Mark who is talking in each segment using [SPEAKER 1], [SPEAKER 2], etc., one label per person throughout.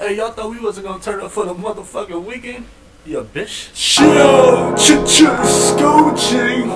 [SPEAKER 1] Hey, y'all thought we wasn't gonna turn up for the motherfucking weekend? Yeah, bitch.
[SPEAKER 2] Chill, scoochie.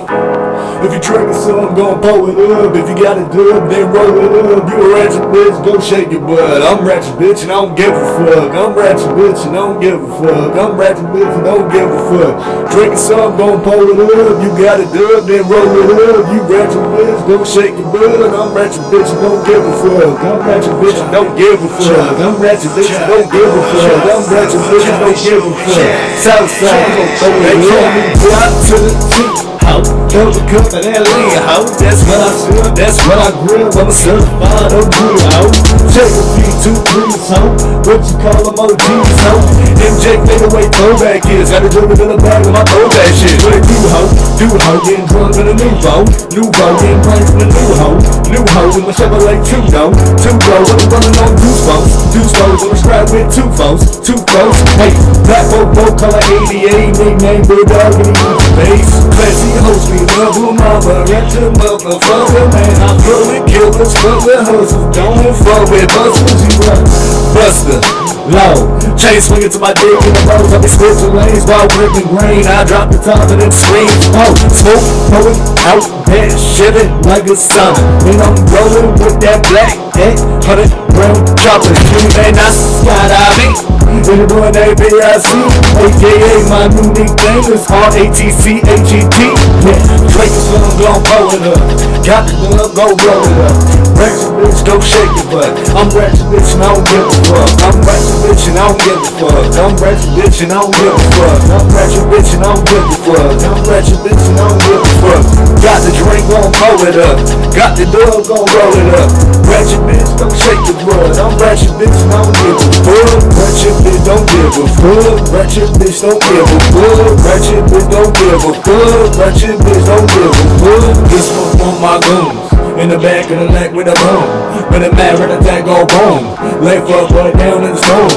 [SPEAKER 2] If you drinking some, gon' pull it up. If you got a dub, then roll it up. You a ratchet bitch, go shake your butt. I'm ratchet bitch and I don't give a fuck. I'm ratchet bitch and I don't give a fuck. I'm ratchet bitch and I don't give a fuck. Drinking some, gon' pull it up. You got a dub, then roll it up. You ratchet bitch, go shake your butt. I'm ratchet bitch and don't give a fuck. I'm ratchet bitch and don't give a fuck. I'm ratchet bitch and don't give a fuck. I'm ratchet bitch and don't give a fuck. Southside, they call me block to the teeth. Ho, double cup of that lean, ho. That's what I sell, that's what I grill. I'm a certified OG, ho. Check a P2-3s, ho. What you call them OGs, ho? MJ made away throwback is. Got a dribble in the bag of my throwback shit. What it do, ho? Getting drunk in a new boat. New boat, getting brains from a new hoe. New hoe in my Chevrolet 2-door. 2-door, what I'm running on Deuce boats. Deuce boats, on the strap with 2 foes. 2 foes, hey. Black boat, color 88. Nickname Bulldog in the face. Classy host me, love who mama. Ratchet motherfucker, man. I fuck with killers, fuck with hustlers. Don't fuck with busters, you run. Buster, low. Chain swinging to my dick in the roads. I be switching lanes while whipping grain. I drop the top and then scream. Oh, smoke, going out there, shivering like a sauna. And I'm rolling with that black, 100 round chopper. You may not skydiving. In the boy named BISSSHHH, aka my new nickname is RATCHET. Yeah, Drake is gon' pull it up. Got the gun, go roll it up. Ratchet bitch, go shake your butt. I'm ratchet bitch and I don't give a fuck. I'm ratchet bitch and I don't give a fuck. I'm ratchet bitch and I don't give a fuck. I'm ratchet bitch and I don't give a fuck. I'm ratchet bitch and I don't give a fuck. Got the drink, gon' pull it up. Got the dub, gon' roll it up. Ratchet bitch, go shake your butt. I'm ratchet bitch and I don't give a fuck. Ratchet bitch don't give a fuck. Ratchet bitch don't give a fuck. Ratchet bitch don't give a fuck. Ratchet bitch don't give a fuck. This one for my goons. In the back of the neck with a boom. When the mad red attack go boom. Lay fuck right down in the stone.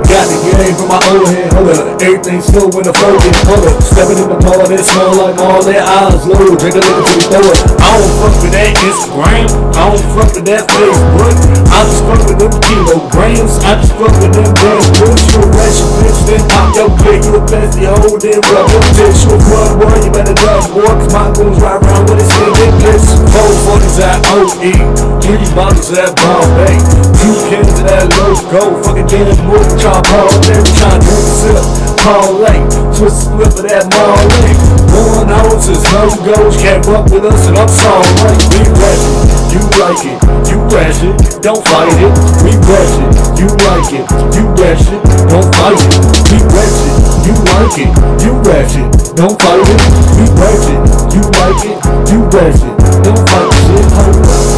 [SPEAKER 2] Got the game from my old head, hold up. Everything slow when the flow gets color. Stepping in the car, that smell like all their eyes low. Drink a liquor till we throw it. I don't fuck with that Instagram. I don't fuck with that Facebook. I just fuck with them kilograms. I just fuck with them damn boots. You a ratchet bitch, then pop your click. You a fancy hoe, then rub your tits. You a front boy, you better duck, boy. Cause my goons ride around with a shit that glitz. 440s at OE. 3 bottles at Bombay. 2 cans of that logo. Fucking damn boy, chop all day. Tryna drink a sip, parlay. Twist a flip of that Marley. 1 ounces, no goes. Can't fuck with us and I'm sorry. We ratchet, you like it. You ratchet, don't fight it. We ratchet, you like it. You ratchet, don't fight it. We ratchet, you like it. You ratchet, don't fight it. We ratchet, you like it. You ratchet, don't fight shit. Hold up.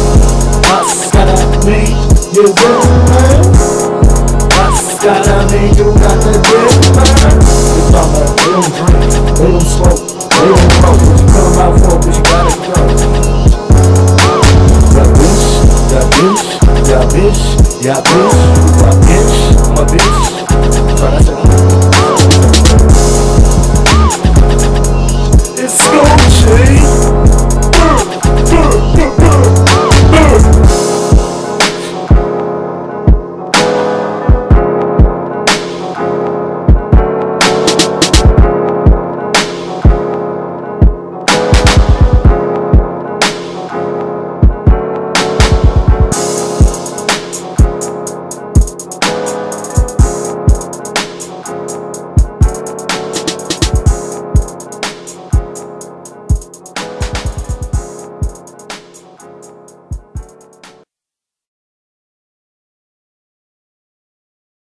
[SPEAKER 2] I mean, you don't man. You got the drip, man. It's all about they don't drink, they don't smoke, they don't roll. What you come out for, cause you gotta go. Yeah bitch, yeah bitch, yeah bitch, yeah bitch.